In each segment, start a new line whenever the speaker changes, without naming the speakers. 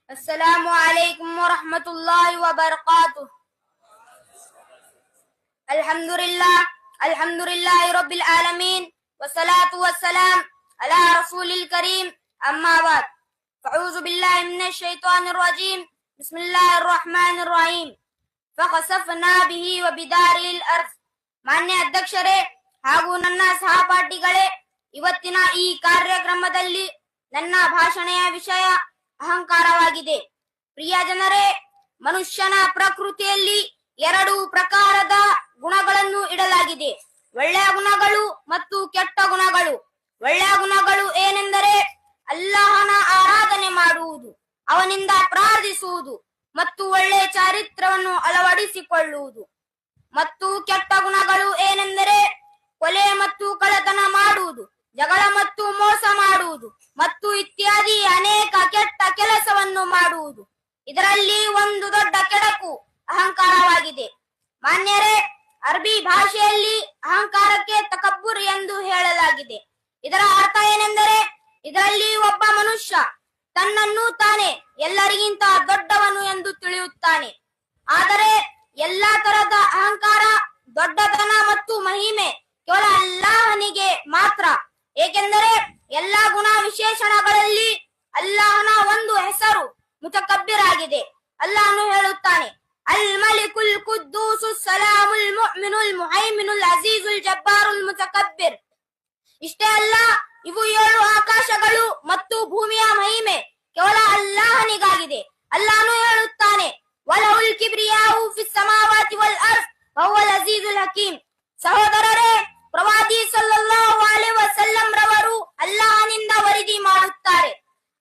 السلام عليكم ورحمة الله وبركاته. الحمد لله رب العالمين والصلاة والسلام على رسول الكريم أما بعد فأعوذ بالله من الشيطان الرجيم بسم الله الرحمن الرحيم فخسفنا به وبداره الأرض. ಮಾನ್ಯ ಅಧ್ಯಕ್ಷರೇ ಹಾಗೂ ನನ್ನ ಸಹಪಾಠಿಗಳೇ, ಇವತ್ತಿನ ಈ ಕಾರ್ಯಕ್ರಮದಲ್ಲಿ ನನ್ನ ಭಾಷಣೆಯ ವಿಷಯ ಅಹಂಕಾರವಾಗಿದೆ. ಪ್ರಿಯ ಜನರೇ, ಮನುಷ್ಯನ ಪ್ರಕೃತಿಯಲ್ಲಿ ಎರಡು ಪ್ರಕಾರದ ಗುಣಗಳನ್ನು ಇಡಲಾಗಿದೆ, ಒಳ್ಳೆಯ ಗುಣಗಳು ಮತ್ತು ಕೆಟ್ಟ ಗುಣಗಳು. ಒಳ್ಳೆಯ ಗುಣಗಳು ಏನೆಂದರೆ ಅಲ್ಲಾಹನ ಆರಾಧನೆ ಮಾಡುವುದು, ಅವನಿಂದ ಪ್ರಾರ್ಥಿಸುವುದು ಮತ್ತು ಒಳ್ಳೆಯ ಚಾರಿತ್ರ್ಯವನ್ನು ಅಳವಡಿಸಿಕೊಳ್ಳುವುದು. ಮತ್ತು ಕೆಟ್ಟ ಗುಣಗಳು ಏನೆಂದರೆ ಕೊಲೆ ಮತ್ತು ಕಳ್ಳತನ ಮಾಡುವುದು, ಜಗಳ ಮತ್ತು ಮೋಸ ಮಾಡುವುದು ಮತ್ತು ಇತ್ಯಾದಿ ಅನೇಕ ಕೆಟ್ಟ ಕೆಲಸವನ್ನು ಮಾಡುವುದು. ಇದರಲ್ಲಿ ಒಂದು ದೊಡ್ಡ ಕೆಡಕು ಅಹಂಕಾರವಾಗಿದೆ. ಮಾನ್ಯರೇ, ಅರಬಿ ಭಾಷೆಯಲ್ಲಿ ಅಹಂಕಾರಕ್ಕೆ ತಕಬ್ಬುರ್ ಎಂದು ಹೇಳಲಾಗಿದೆ. ಇದರ ಅರ್ಥ ಏನೆಂದರೆ ಇದರಲ್ಲಿ ಒಬ್ಬ ಮನುಷ್ಯ ತನ್ನನ್ನು ತಾನೇ ಎಲ್ಲರಿಗಿಂತ ದೊಡ್ಡವನು ಎಂದು ತಿಳಿಯುತ್ತಾನೆ. ಆದರೆ ಎಲ್ಲಾ ತರದ ಅಹಂಕಾರ, ದೊಡ್ಡತನ ಮತ್ತು ಮಹಿಮೆ ಕೇವಲ ಅಲ್ಲಾಹನಿಗೆ ಮಾತ್ರ. ಏಕೆಂದರೆ ಎಲ್ಲಾ ಗುಣ ವಿಶೇಷಣಗಳಲ್ಲಿ ಅಲ್ಲಾಹನ ಒಂದು ಹೆಸರು ಮುತಕಬ್ಬಿರ್ ಆಗಿದೆ. ಅಲ್ಲಾಹನು ಹೇಳುತ್ತಾನೆ, ಅಲ್ ಮಲಿಕುಲ್ ಕುದ್ದೂಸು ಸಲಾಮುಲ್ ಮುಅ್ಮಿನುಲ್ ಮುಹೈಮಿನುಲ್ ಅಜೀಜುಲ್ ಜಬ್ಬಾರುಲ್ ಮುತಕಬ್ಬಿರ್. ಇಷ್ಟೇ ಅಲ್ಲ, ಇವು 7 ಆಕಾಶಗಳು ಮತ್ತು ಭೂಮಿಯ ಮಹಿಮೆ ಕೇವಲ ಅಲ್ಲಾಹನಿಗಾಗಿದೆ. ಅಲ್ಲಾಹನು ಹೇಳುತ್ತಾನೆ, ವಲಹುಲ್ ಕಿಬ್ರಿಯಾಹು ಫಿಸ್ ಸಮಾವಾತಿ ವಲ್ ಅರ್ದ್ ವಹುವಲ್ ಅಜೀಜುಲ್ ಹಕೀಮ್. ಸಹೋದರರೇ, ಪ್ರವಾದಿ ಸಲ್ಲಲ್ಲಾಹು ಅಲೈಹಿ ವಸಲ್ಲಂ ರವರು ಅಲ್ಲಾಹನಿಂದ ವರದಿ ಮಾಡುತ್ತಾರೆ,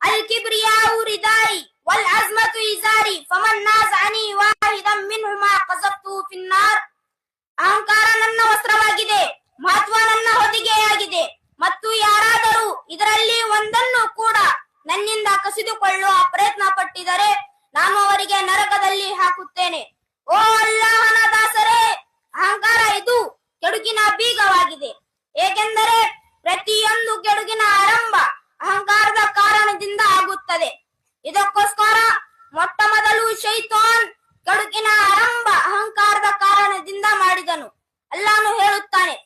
ಅಲ್ ಕಿಬ್ರಿಯಾಹು ರಿದಾಯಿ ವಲ್ ಅಜ್ಮತು ಇಜಾರಿ ಫಮನ್ ನಾಜಅನಿ ವಾಹಿದಂ ಮಿನ್ಹುಮಾ ಕಸಫ್ತು ಫಿನ್ನಾರ್. ಅಹಂಕಾರ ನನ್ನ ವಸ್ತ್ರವಾಗಿದೆ, ಮಹತ್ವ ನನ್ನ ಹೊದಿಗೆಯಾಗಿದೆ, ಮತ್ತು ಯಾರಾದರೂ ಇದರಲ್ಲಿ ಒಂದನ್ನು ಕೂಡ ನನ್ನಿಂದ ಕಸಿದುಕೊಳ್ಳುವ ಪ್ರಯತ್ನ ಪಟ್ಟಿದರೆ ನಾನು ಅವರಿಗೆ ನರಕದಲ್ಲಿ ಹಾಕುತ್ತೇನೆ. ಓ ಅಲ್ಲಾಹನ ದಾಸರೇ, ಅಹಂಕಾರ ಇದು ಕೆಡುಕಿನ ಬೀಗವಾಗಿದೆ. ಏಕೆಂದರೆ ಪ್ರತಿಯೊಂದು ಕೆಡುಕಿನ ಆರಂಭ ಅಹಂಕಾರದ ಕಾರಣದಿಂದ ಆಗುತ್ತದೆ. ಇದಕ್ಕೋಸ್ಕರ ಮೊಟ್ಟ ಮೊದಲು ಶೈತಾನ್ ಕೆಡುಕಿನ ಆರಂಭ ಅಹಂಕಾರದ ಕಾರಣದಿಂದ ಮಾಡಿದನು. ಅಲ್ಲಾಹನು ಹೇಳುತ್ತಾನೆ,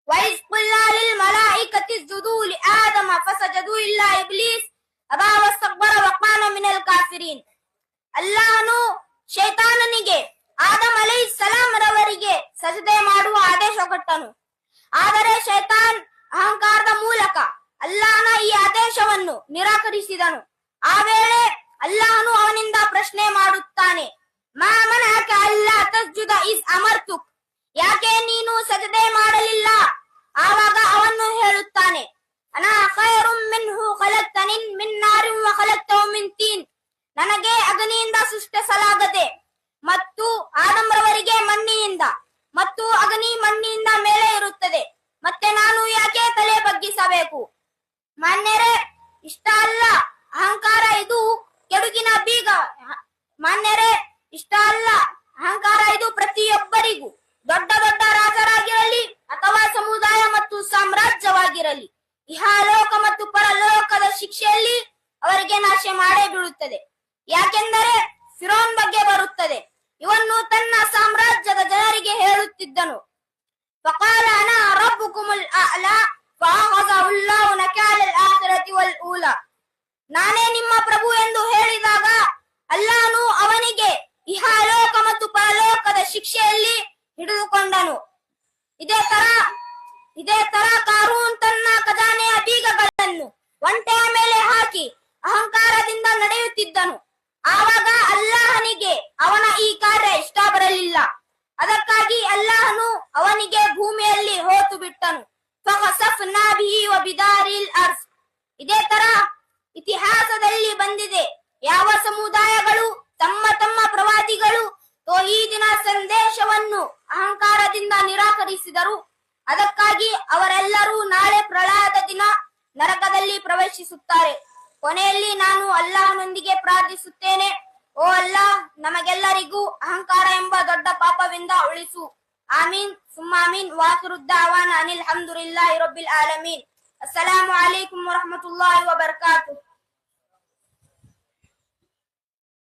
ವೈಸ್ ಕುಲ್ಲಾ ಲಿಲ್ ಮಲಾಯಿಕತಿ ಇಸ್ಜುದು ಲಿ ಆದಮ ಫಸಜದು ಇಲ್ಲಾ ಇಬ್ಲೀಸ್ ಅಬಾ ವಸ್ತಕ್ಬರ ವಕಾನ ಮಿನಲ್ ಕಾಫಿರೀನ್. ಅಲ್ಲಾಹನು ಶೈತಾನನಿಗೆ ಆದಮ್ ಅಲೈಹಿಸ್ಸಲಾಂ ರವರಿಗೆ ಸಜದೆ ಮಾಡುವ ಆದೇಶ ಕೊಟ್ಟನು. ಆದರೆ ಶೈತಾನ್ ಅಹಂಕಾರದ ಮೂಲಕ ಅಲ್ಲಾಹನ ಈ ಆದೇಶವನ್ನು ನಿರಾಕರಿಸಿದನು. ಆ ವೇಳೆ ಅಲ್ಲಾಹನು ಅವನಿಂದ ಪ್ರಶ್ನೆ ಮಾಡುತ್ತಾನೆ, ಮಾ ಮನಅಕ ಅಲ್ಲಾ ತಸ್ಜುದ ಇಸ್ ಅಮರ್ತುಕ್. ಯಾಕೆ ನೀನು ಸಜದೆ ಮಾಡಲಿಲ್ಲ? ಆವಾಗ ಅವನು ಹೇಳುತ್ತಾನೆ, ಅನಾ ಖೈರುಂ ಮಿನ್ಹು ಖಲಕ್ತನಿ ಮಿನ್ ನಾರಿನ್ ವ ಖಲಕ್ತಹು ಮಿನ್ ತೀನ್. ನನಗೆ ಅಗ್ನಿಯಿಂದ ಸೃಷ್ಟಿಸಲಾಗದೆ ಮತ್ತು ಆದಮ್ ರವರಿಗೆ ಮಣ್ಣಿನಿಂದ, ಮತ್ತು ಅಗ್ನಿ ಮಣ್ಣಿನಿಂದ ಮೇಲೆ ಇರುತ್ತದೆ, ಮತ್ತೆ ನಾನು ಯಾಕೆ ತಲೆ ಬಗ್ಗಿಸಬೇಕು? ಮಾನ್ಯರೇ, ಇಷ್ಟ ಅಲ್ಲ, ಅಹಂಕಾರ ಇದು ಕೆಡುಕಿನ ಬೀಗ. ಮಾನ್ಯರೇ, ಇಷ್ಟ ಅಲ್ಲ, ಅಹಂಕಾರ ಇದು ಪ್ರತಿಯೊಬ್ಬರಿಗೂ, ದೊಡ್ಡ ದೊಡ್ಡ ರಾಜರಾಗಿರಲಿ ಅಥವಾ ಸಮುದಾಯ ಮತ್ತು ಸಾಮ್ರಾಜ್ಯವಾಗಿರಲಿ, ಇಹಲೋಕ ಮತ್ತು ಪರಲೋಕದ ಶಿಕ್ಷೆಯಲ್ಲಿ ಅವರಿಗೆ ನಾಶ ಮಾಡೇ ಬೀಳುತ್ತದೆ. ಯಾಕೆಂದರೆ ಫಿರೌನ್ ಬಗ್ಗೆ ಬರುತ್ತದೆ. ಇವನ್ನು ತನ್ನ ಸಾಮ್ರಾಜ್ಯದ ಜನರಿಗೆ ಹೇಳುತ್ತಿದ್ದನು, ಫಕಾಲ ಅನಾ ರಬ್ಬುಕುಮುಲ್ ಅಅಲಾ ಫಅಖಜಹು ಅಲ್ಲಾಹು ನಕಾಲಲ್ ಆಖಿರತಿ ವಲ್ ಊಲಾ. ನಾನೇ ನಿಮ್ಮ ಪ್ರಭು ಎಂದು ಹೇಳಿದಾಗ ಅಲ್ಲಾಹನು ಅವನಿಗೆ ಇಹಲೋಕ ಮತ್ತು ಪರಲೋಕದ ಶಿಕ್ಷೆಯಲ್ಲಿ ಹಿಡಿದುಕೊಂಡನು. ಇದೇ ತರ ಕಾರೂನ್ ತನ್ನ ಖಜಾನೆಯ ಬೀಗಗಳನ್ನು ಒಂಟೆಯ ಮೇಲೆ ಹಾಕಿ ಅಹಂಕಾರದಿಂದ ನಡೆಯುತ್ತಿದ್ದನು. ಆವಾಗ ಅಲ್ಲಾಹನಿಗೆ ಅವನ ಈ ಕಾರ್ಯ ಇಷ್ಟ ಬರಲಿಲ್ಲ. ಅದಕ್ಕಾಗಿ ಅಲ್ಲಾಹನು ಅವನಿಗೆ ಭೂಮಿಯಲ್ಲಿ ಹೋತು ಬಿಟ್ಟನು. ಫಖಸಫ್ನಾ ಬಿಹಿ ವ ಬಿದಾರಿಲ್ ಅರ್ಜ್. ಇದೇ ತರ ಇತಿಹಾಸದಲ್ಲಿ ಬಂದಿದೆ, ಯಾವ ಸಮುದಾಯಗಳು ತಮ್ಮ ತಮ್ಮ ಪ್ರವಾದಿಗಳು ತೌಹೀದಿನ ಸಂದೇಶವನ್ನು ಅಹಂಕಾರದಿಂದ ನಿರಾಕರಿಸಿದರು, ಅದಕ್ಕಾಗಿ ಅವರೆಲ್ಲರೂ ನಾಳೆ ಪ್ರಳಯದ ದಿನ ನರಕದಲ್ಲಿ ಪ್ರವೇಶಿಸುತ್ತಾರೆ. ಕೊನೆಯಲ್ಲಿ ನಾನು ಅಲ್ಲಾಹನೊಂದಿಗೆ ಪ್ರಾರ್ಥಿಸುತ್ತೇನೆ, ಓ ಅಲ್ಲಾಹ್, ನಮಗೆಲ್ಲರಿಗೂ ಅಹಂಕಾರ ಎಂಬ ದೊಡ್ಡ ಪಾಪದಿಂದ ಉಳಿಸು. ಆಮೀನ್ ಸುಮ್ಮ ಆಮೀನ್. ವಾಖಿರು ದಾವಾನಾ ಅನಿಲ್ ಹಮ್ದುಲಿಲ್ಲಾಹಿ ರಬ್ಬಿಲ್ ಆಲಮೀನ್. ಅಸ್ಸಲಾಮು ಅಲೈಕುಂ ವರಹಮತುಲ್ಲಾಹಿ ವಬರಕಾತುಹು.